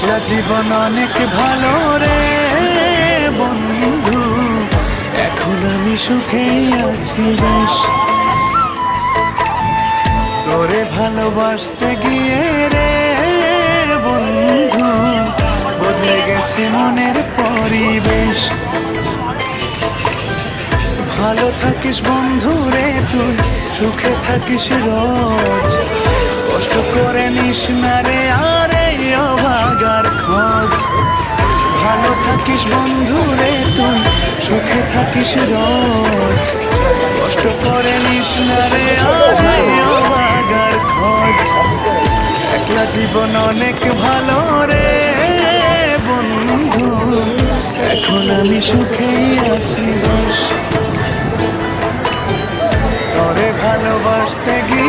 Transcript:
একলা জীবন অনেক ভালো রে বন্ধু, এখন আমি সুখেই আছি বেশ। তোরে ভালোবাসতে গিয়ে রে বন্ধু, বদলে গেছে মনের পরিবেশ। ভালো থাকিস বন্ধু রে তুই, সুখে থাকিস রোজ, কষ্ট করে নিস না রে আর এই অভাগার খোঁজ। ভালো থাকিস বন্ধু রে তুই, সুখে থাকিস রোজ, কষ্ট করে নিস না রে আর এই অভাগার খোঁজ। একলা জীবন অনেক ভালো রে বন্ধু, এখন আমি সুখেই আছি বেশ। তোরে ভালোবাসতে গিয়ে